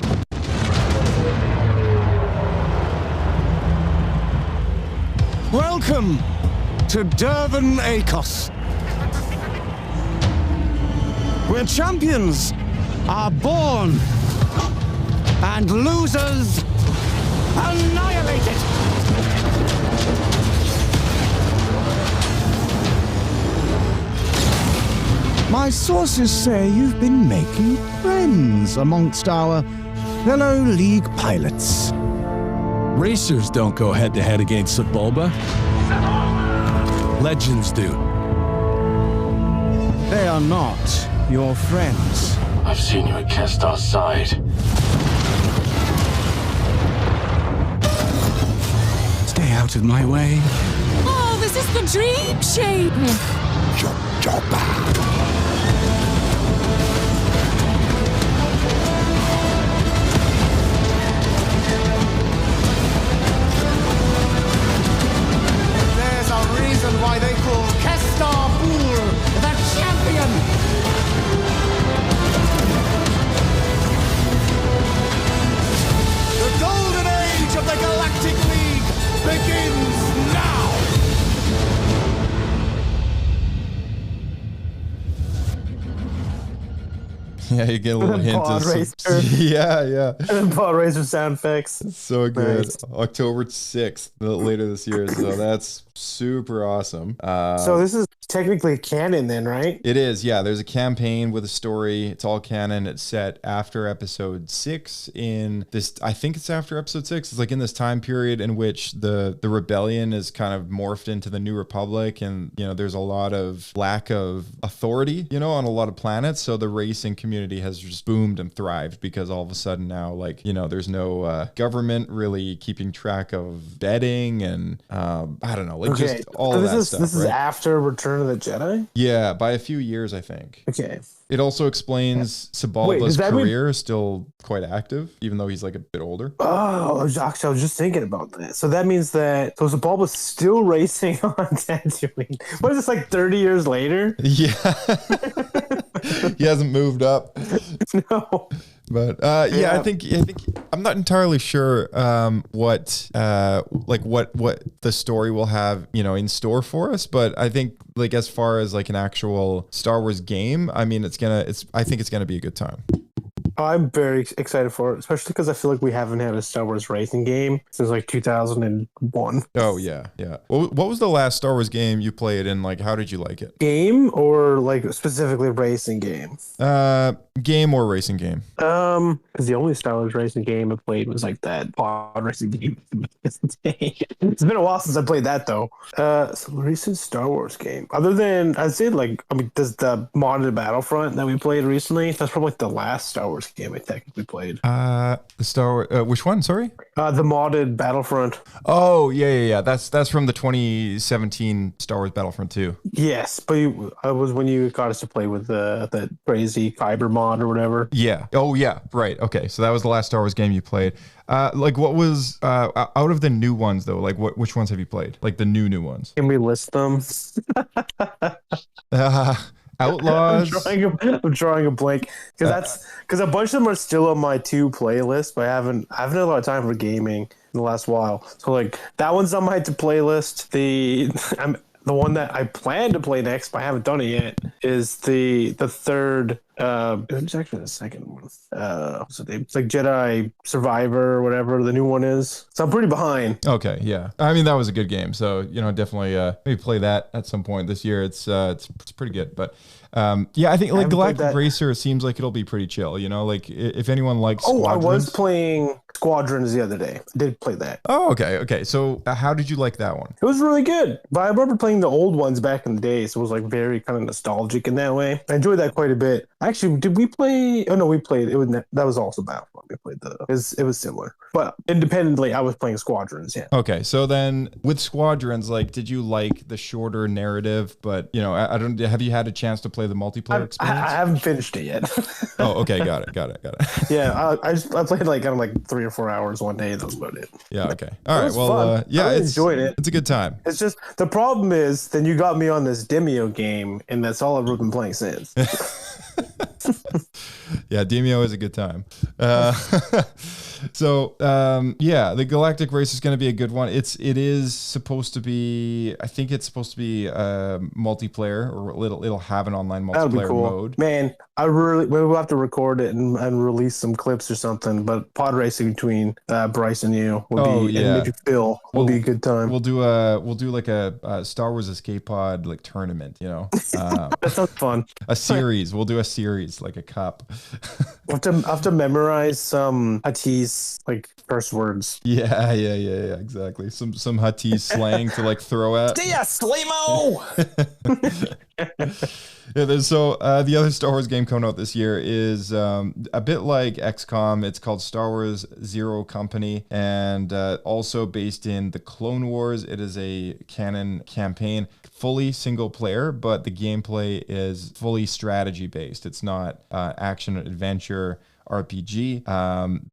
Welcome to Durban Acos, where champions are born and losers annihilated. My sources say you've been making friends amongst our fellow League pilots.
Racers don't go head-to-head against Sebulba. Legends do.
They are not your friends.
I've seen you at Kestar's side.
Stay out of my way.
Oh, this is the dream shape!
There's a reason why they call Kestar Pool the champion! The golden age of the Galactic League begins now!
Yeah, you get a little hint of
Racer.
Yeah.
And pod racer sound effects.
So good.
Nice.
October 6th, later this year. So that's super awesome.
So this is technically canon then, right?
It is, yeah. There's a campaign with a story. It's all canon. It's set after episode 6 in this, I think it's after episode 6. It's like in this time period in which the rebellion is kind of morphed into the New Republic, and there's a lot of lack of authority, on a lot of planets. So the racing community community has just boomed and thrived because all of a sudden now, like, you know, there's no government really keeping track of betting and I don't know, like just all of that stuff.
This is after Return of the Jedi?
Yeah, by a few years, I think.
Okay.
It also explains Sebulba's career is still quite active, even though he's like a bit older.
Oh, actually, I was just thinking about that. So that means that Sebulba's still racing on Tatooine. What is this, like 30 years later?
Yeah. He hasn't moved up.
No.
But yeah, I think I'm not entirely sure what the story will have, you know, in store for us. But I think like as far as like an actual Star Wars game, I mean, I think it's gonna be a good time.
I'm very excited for it, especially because I feel like we haven't had a Star Wars racing game since like 2001.
Oh yeah. What was the last Star Wars game you played, and like how did you like it?
Game or like specifically racing game?
Game or racing game?
Because the only Star Wars racing game I played was like that pod racing game. It's been a while since I played that though. Some recent Star Wars game, other than I'd say like there's the modded Battlefront that we played recently. That's probably like the last Star Wars game I technically played.
The Star Wars, which one? Sorry.
The modded Battlefront.
Oh yeah. That's from the 2017 Star Wars Battlefront 2.
Yes, but it was when you got us to play with that crazy Kyber mod or whatever.
Yeah. Oh yeah. Right. Okay. So that was the last Star Wars game you played. Like what was out of the new ones though? Like which ones have you played? Like the new ones?
Can we list them?
Outlaws.
I'm drawing a blank because a bunch of them are still on my 2 playlist, but I haven't had a lot of time for gaming in the last while. So like that one's on my 2 playlist. The one that I plan to play next, but I haven't done it yet, is the third. It's actually the second one. So it's like Jedi Survivor or whatever the new one is. So I'm pretty behind.
Okay, yeah. I mean that was a good game, so you know definitely maybe play that at some point this year. It's pretty good, but yeah, I think like Galactic Racer seems like it'll be pretty chill. You know, like if anyone likes. Squadrons.
I was playing Squadrons the other day. I did play that.
Oh, okay. So how did you like that one?
It was really good. But I remember playing the old ones back in the day, so it was like very kind of nostalgic in that way. I enjoyed that quite a bit. Actually, did we play? Oh no, we played. That was also Battlefront. We played it was similar, but independently, I was playing Squadrons. Yeah.
Okay, so then with Squadrons, like, did you like the shorter narrative? But you know, I don't. Have you had a chance to play the multiplayer experience?
I haven't finished it yet.
Oh, okay, got it.
Yeah, I played like 3 or 4 hours one day. That was about it.
Yeah. Okay. All right. Well, yeah,
I enjoyed it.
It's a good time.
It's just the problem is then you got me on this Demio game, and that's all I've been playing since.
Yeah, Demio is a good time. So yeah, the Galactic Race is going to be a good one. It is supposed to be. I think it's supposed to be multiplayer, or it'll have an online multiplayer mode.
Man, we'll have to record it and release some clips or something. But pod racing between Bryce and you will be, and maybe Phil will be a good time.
We'll do like a Star Wars Escape Pod like tournament. You know,
that sounds fun.
A series. We'll do a series like a cup.
I have to memorize some Huttese like curse words.
Yeah, exactly. Some Huttese slang to like throw at.
Dia Slimo!
Yeah, so the other Star Wars game coming out this year is a bit like XCOM. It's called Star Wars Zero Company, and also based in the Clone Wars. It is a canon campaign, fully single player, but the gameplay is fully strategy based. It's not action adventure RPG,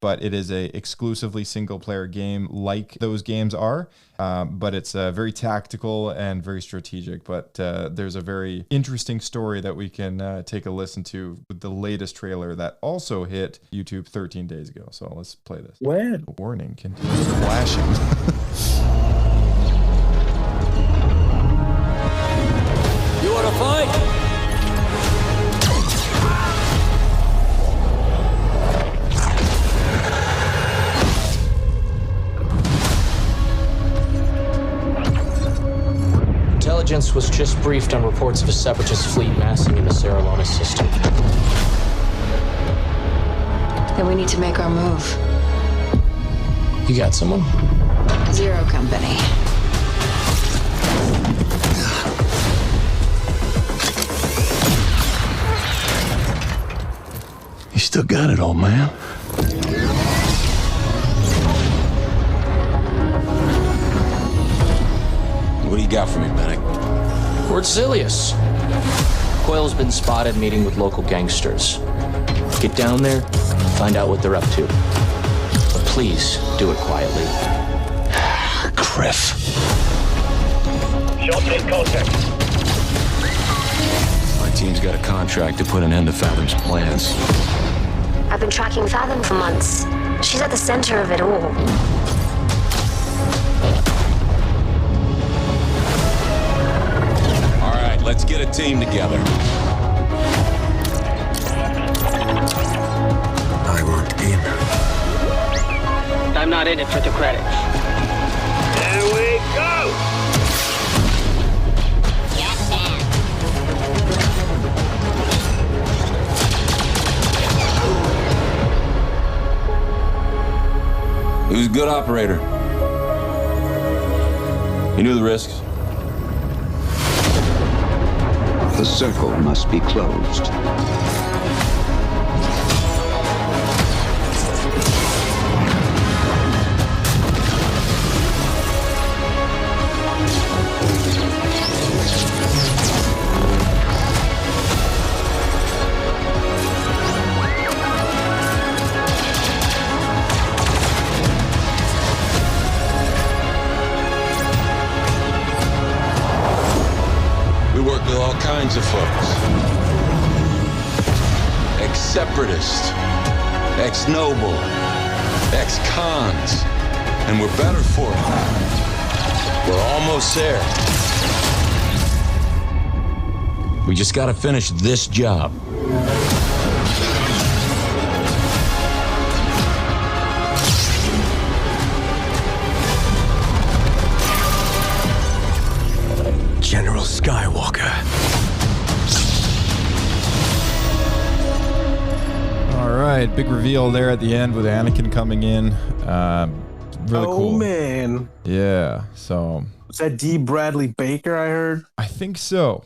but it is a exclusively single player game like those games are, but it's very tactical and very strategic. But there's a very interesting story that we can take a listen to with the latest trailer that also hit YouTube 13 days ago. So let's play this.
When?
Warning continues flashing.
You want to fight? Intelligence was just briefed on reports of a separatist fleet massing in the Serralona system.
Then we need to make our move.
You got someone?
Zero Company.
You still got it, old man.
What do you got for me, Bennick?
Word Silius. Coyle's been spotted meeting with local gangsters. Get down there, find out what they're up to. But please, do it quietly.
Griff.
Shots in contact.
My team's got a contract to put an end to Fathom's plans.
I've been tracking Fathom for months. She's at the center of it all.
All right, let's get a team together.
I want in.
I'm not in it for the credits. There we go!
Who's a good operator? You knew the risks.
The circle must be closed.
With all kinds of folks. Ex-separatists, ex-noble, ex-cons, and we're better for it. We're almost there. We just gotta finish this job.
General Skywalker.
All right, big reveal there at the end with Anakin coming in. Really cool.
Oh man.
Yeah. So.
Was that D. Bradley Baker? I heard.
I think so.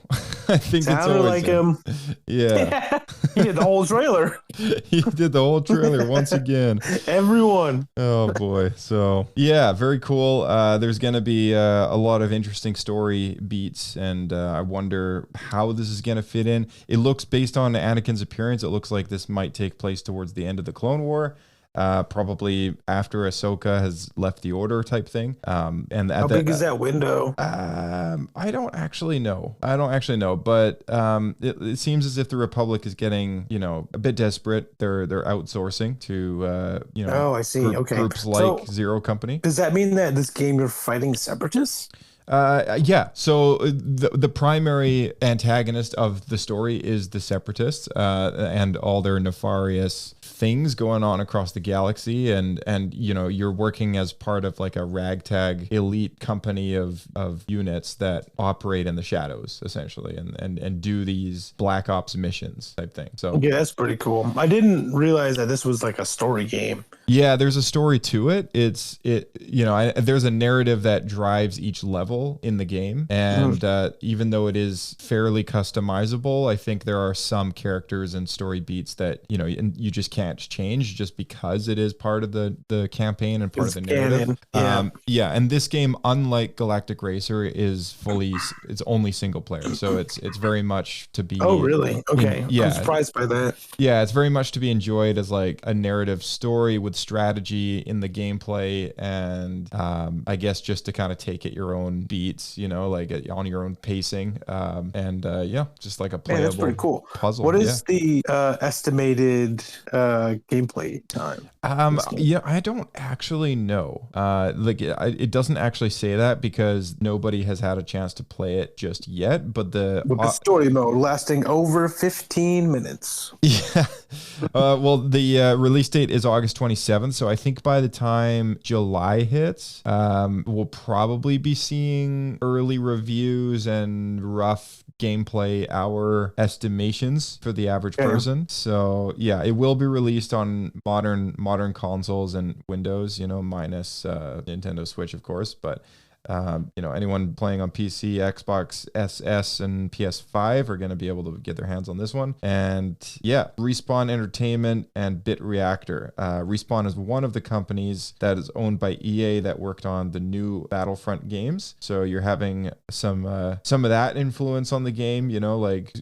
I think
sounded
it's
like him.
Yeah.
He did the whole trailer.
He did the whole trailer once again.
Everyone.
Oh boy. So yeah, very cool. There's gonna be a lot of interesting story beats, and I wonder how this is gonna fit in. It looks, based on Anakin's appearance, it looks like this might take place towards the end of the Clone War. Probably after Ahsoka has left the Order, type thing. And
how big is that window?
I don't actually know. But it seems as if the Republic is getting, a bit desperate. They're outsourcing to
Oh, I see. Okay.
Groups like Zero Company.
Does that mean that this game you're fighting separatists?
Yeah. So the primary antagonist of the story is the Separatists, and all their nefarious things going on across the galaxy, and you're working as part of like a ragtag elite company of units that operate in the shadows, essentially, and do these Black Ops missions type thing. So
yeah, that's pretty cool. I didn't realize that this was like a story game.
Yeah, there's a story to it. There's a narrative that drives each level in the game, and even though it is fairly customizable, I think there are some characters and story beats that you just can't change just because it is part of the campaign and part of the narrative. Yeah, and this game, unlike Galactic Racer, is it's only single player, so it's very much to be.
Oh, really? Okay.
Yeah,
I'm surprised by that.
Yeah, it's very much to be enjoyed as like a narrative story with strategy in the gameplay, and I guess just to kind of take it your own beats, like on your own pacing, just like a playable
that's pretty cool.
Puzzle.
What is the estimated gameplay time?
I don't actually know. It doesn't actually say that because nobody has had a chance to play it just yet. But the
story mode lasting over 15 minutes.
Yeah. Well, the release date is August 27th, so I think by the time July hits, we'll probably be seeing early reviews and rough gameplay hour estimations for the average person. So yeah, it will be released on modern consoles and Windows, minus Nintendo Switch, of course, but Anyone playing on PC, Xbox SS, and PS5 are going to be able to get their hands on this one. And yeah, Respawn Entertainment and Bit Reactor. Respawn is one of the companies that is owned by EA that worked on the new Battlefront games. So you're having some of that influence on the game, like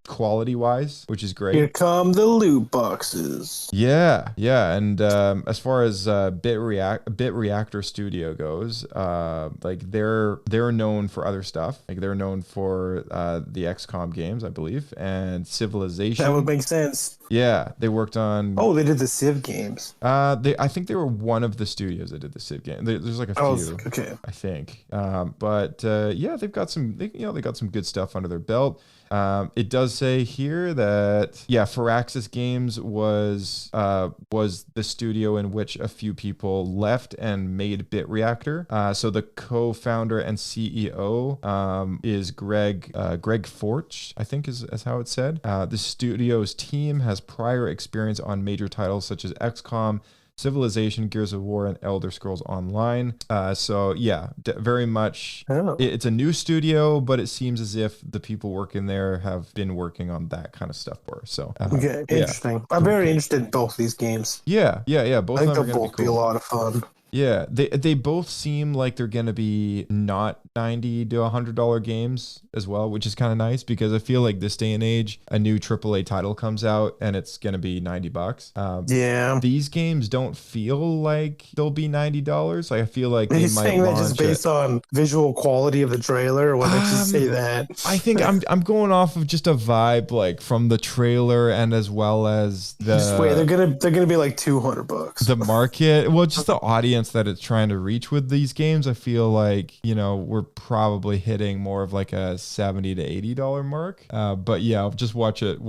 quality wise, which is great.
Here come the loot boxes.
Yeah. And as far as Bit Reactor Studio goes, they're known for other stuff. Like they're known for the XCOM games, I believe, and Civilization.
That would make sense.
Yeah, they worked on.
Oh, they did the Civ games.
I think they were one of the studios that did the Civ game. There's like a few.
Okay.
I think. They've got some. They got some good stuff under their belt. It does say here that Firaxis Games was the studio in which a few people left and made Bit Reactor. So the co-founder and CEO is Greg Forch, I think is how it's said. The studio's team has prior experience on major titles such as XCOM, Civilization, Gears of War, and Elder Scrolls Online. Very much. Oh. It's a new studio, but it seems as if the people working there have been working on that kind of stuff for. So
okay, interesting. I'm very interested in both these games.
Yeah. Both
I think
of them
they'll both be a lot of fun.
Yeah, they both seem like they're gonna be not $90 to $100 games as well, which is kind of nice because I feel like this day and age, a new AAA title comes out and it's gonna be $90. These games don't feel like they'll be $90. Like I feel like they might
saying that just based on visual quality of the trailer, or what makes you say that?
I think I'm going off of just a vibe like from the trailer and as well as the.
Just wait, they're gonna be like $200.
The market, well, just the audience that it's trying to reach with these games. I feel like we're probably hitting more of like a $70 to $80 mark. But yeah, just watch it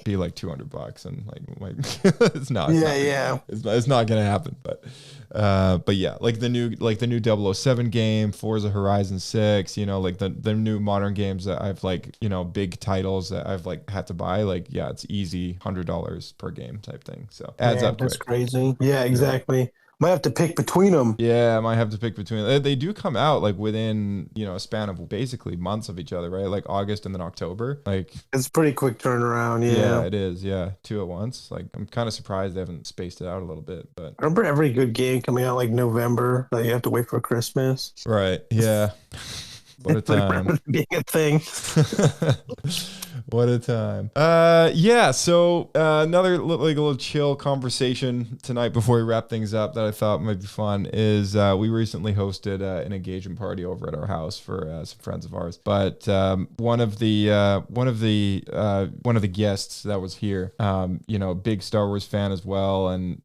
be like $200 and like it's not. It's not gonna happen. But yeah, like the new 007 game, Forza Horizon 6. like the new modern games that I've big titles that I've had to buy. It's easy $100 per game type thing. So adds up.
That's crazy. Yeah, exactly. Might have to pick between them.
Yeah, I might have to pick between them. They do come out within, a span of basically months of each other, right? Like August and then October.
It's a pretty quick turnaround, yeah.
Yeah, it is, yeah. 2 at once. I'm kind of surprised they haven't spaced it out a little bit, but
I remember every good game coming out November, that you have to wait for Christmas.
Right, yeah. What a time.
Being a thing.
What a time. So another little chill conversation tonight before we wrap things up that I thought might be fun is we recently hosted an engagement party over at our house for some friends of ours. But one of the guests that was here, big Star Wars fan as well, and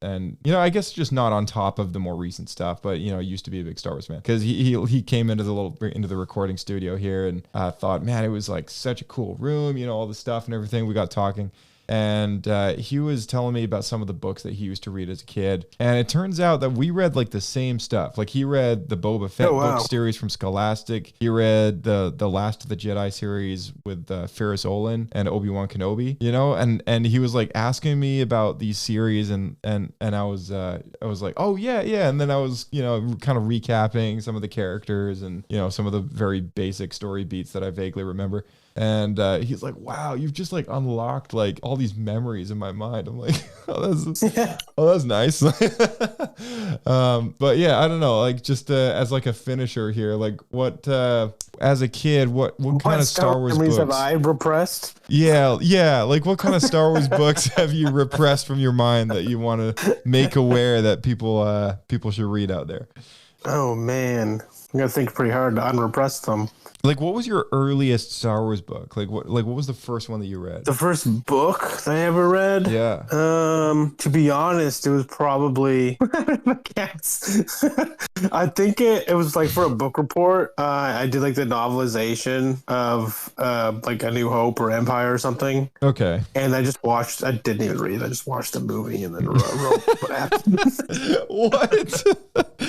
I guess just not on top of the more recent stuff, but used to be a big Star Wars fan because he came into the recording studio here and thought, man, it was such a cool room, all the stuff and everything. We got talking and he was telling me about some of the books that he used to read as a kid, and it turns out that we read the same stuff. He read the Boba Fett book series from Scholastic. He read the Last of the Jedi series with Ferris Olin and Obi-Wan Kenobi, and he was asking me about these series and I was like, oh yeah, and then I was kind of recapping some of the characters and some of the very basic story beats that I vaguely remember. And he's like, wow, you've just unlocked all these memories in my mind. I'm like, that's nice. But yeah, I don't know, just as a finisher here, what as a kid, what kind of Star Wars books
have I repressed?
Yeah, what kind of Star Wars books have you repressed from your mind that you want to make aware that people should read out there?
Oh man, I'm gonna think pretty hard to unrepress them.
What was your earliest Star Wars book? What was the first one that you read?
The first book that I ever read?
Yeah.
To be honest, it was probably I think it was for a book report. I did the novelization of A New Hope or Empire or something.
Okay.
And I didn't even read it. I just watched the movie and then wrote what happened.
What?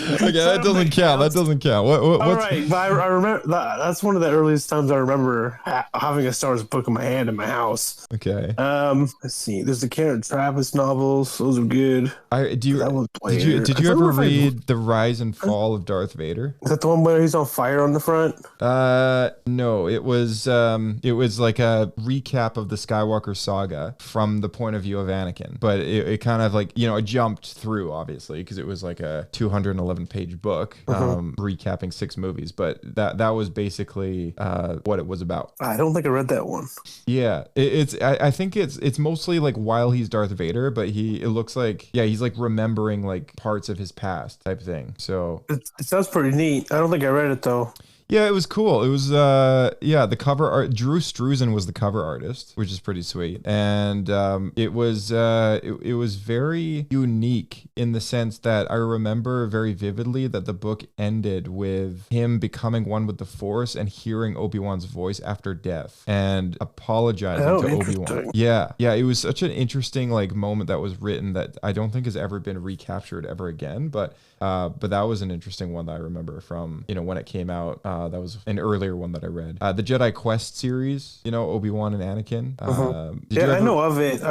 Okay, that doesn't count. That doesn't count.
All right, but I remember that's one of the earliest times I remember having a Star Wars book in my hand in my house.
Okay.
Let's see. There's the Karen Travis novels. Those are good.
Did you ever read The Rise and Fall of Darth Vader?
Is that the one where he's on fire on the front?
No. It was like a recap of the Skywalker saga from the point of view of Anakin, but it kind of like, it jumped through, obviously, because it was like a 211 page book recapping 6 movies, but that was basically what it was about.
I don't think I read that one.
Yeah, I think it's mostly like while he's Darth Vader, but it looks like he's like remembering like parts of his past type thing. So
it sounds pretty neat. I don't think I read it though.
Yeah, it was cool. It was the cover art. Drew Struzan was the cover artist, which is pretty sweet, and it was very unique in the sense that I remember very vividly that the book ended with him becoming one with the Force and hearing Obi-Wan's voice after death and apologizing to Obi-Wan. Yeah, it was such an interesting like moment that was written that I don't think has ever been recaptured ever again, but that was an interesting one that I remember from when it came out. That was an earlier one that I read. The Jedi Quest series, Obi-Wan and Anakin.
I know of it.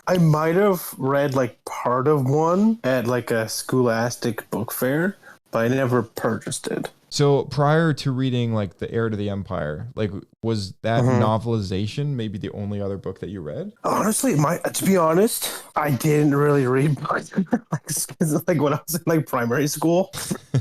I might have read like part of one at like a Scholastic book fair, but I never purchased it.
So prior to reading like The Heir to the Empire, like was that novelization maybe the only other book that you read?
Honestly, to be honest, I didn't really read books. like when I was in like primary school,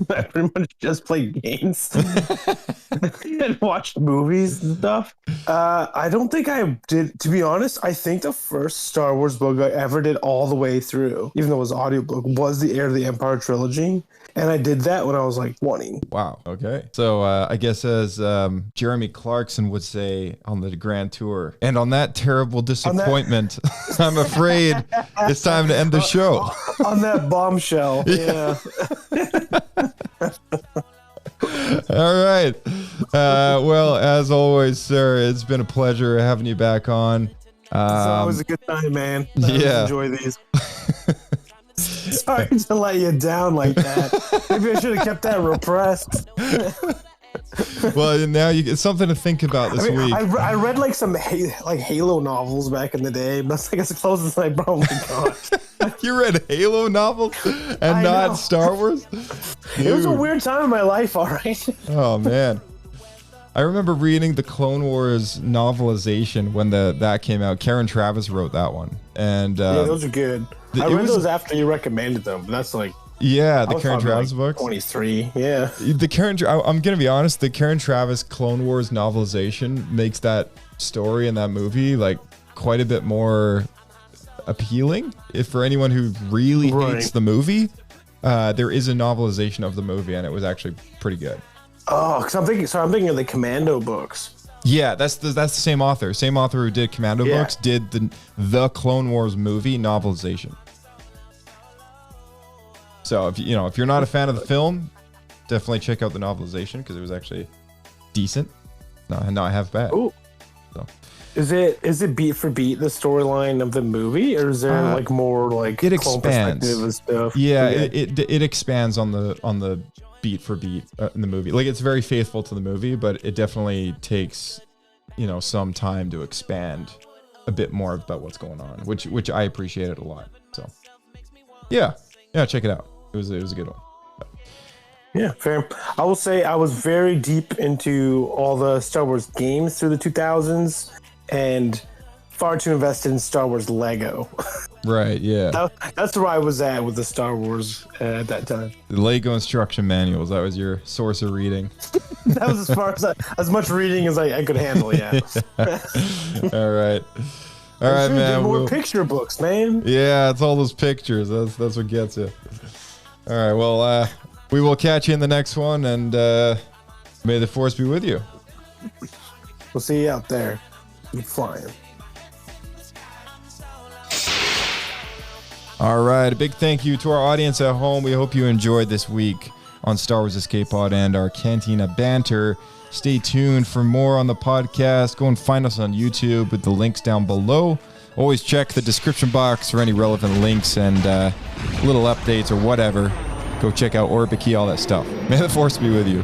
I pretty much just played games and watched movies and stuff. I don't think I did. To be honest, I think the first Star Wars book I ever did all the way through, even though it was an audiobook, was the Heir to the Empire trilogy. And I did that when I was like 20.
Wow. Okay. So I guess as Jeremy Clarkson would say on the Grand Tour, and on that terrible disappointment, I'm afraid it's time to end the show.
On that bombshell. Yeah.
All right. Well, as always, sir, it's been a pleasure having you back on.
It's always a good time, man. I always enjoy these. Sorry to let you down like that. Maybe I should have kept that repressed.
Well, now it's something to think about this week.
I read like some Halo novels back in the day, but that's like as close as I probably got.
You read Halo novels and not Star Wars? Dude.
It was a weird time in my life, all right?
Oh, man. I remember reading the Clone Wars novelization when that came out. Karen Travis wrote that one. And
yeah, those are good. I read those after you recommended them. That's like...
Yeah, the Karen Travis books.
23, yeah.
I'm going to be honest, the Karen Travis Clone Wars novelization makes that story and that movie like quite a bit more appealing. If for anyone who really hates the movie, there is a novelization of the movie and it was actually pretty good.
Oh, because I'm thinking of the Commando books.
Yeah, that's the same author. Same author who did Commando books did the Clone Wars movie novelization. So if you're not a fan of the film, definitely check out the novelization because it was actually decent. Not half bad.
Ooh.
So.
Is it beat for beat the storyline of the movie, or is there like more like
it expands
and stuff?
Yeah, okay. it expands on the beat for beat in the movie. Like it's very faithful to the movie, but it definitely takes some time to expand a bit more about what's going on, which I appreciated a lot. So yeah, check it out. It was a good one.
Yeah, fair. I will say I was very deep into all the Star Wars games through the 2000s and far too invested in Star Wars Lego.
Right, yeah.
That's where I was at with the Star Wars at that time.
The Lego instruction manuals, that was your source of reading.
That was as far as much reading as I could handle, yeah.
All right. All right, man.
More picture books, man.
Yeah, it's all those pictures. That's what gets you. All right, well, we will catch you in the next one, and may the Force be with you.
We'll see you out there. Keep flying.
All right, a big thank you to our audience at home. We hope you enjoyed this week on Star Wars Escape Pod and our Cantina Banter. Stay tuned for more on the podcast. Go and find us on YouTube with the links down below. Always check the description box for any relevant links and little updates or whatever. Go check out Orbitkey, all that stuff. May the Force be with you.